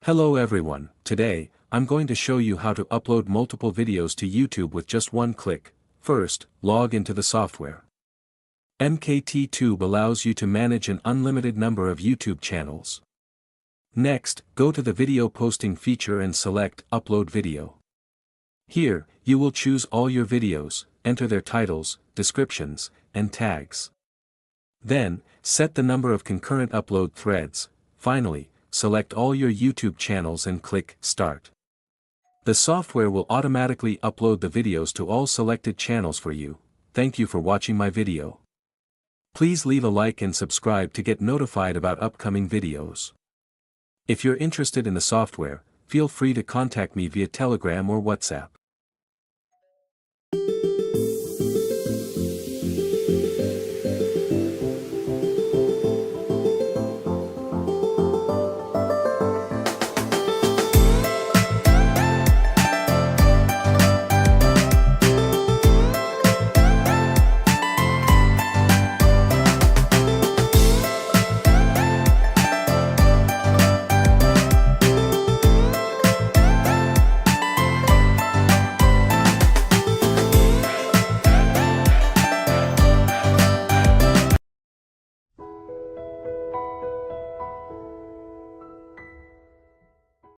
Hello everyone, today, I'm going to show you how to upload multiple videos to YouTube with just one click. First, log into the software. MKTube allows you to manage an unlimited number of YouTube channels. Next, go to the video posting feature and select Upload Video. Here, you will choose all your videos, enter their titles, descriptions, and tags. Then, set the number of concurrent upload threads. Finally, select all your YouTube channels and click Start. The software will automatically upload the videos to all selected channels for you. Thank you for watching my video. Please leave a like and subscribe to get notified about upcoming videos. If you're interested in the software, feel free to contact me via Telegram or WhatsApp.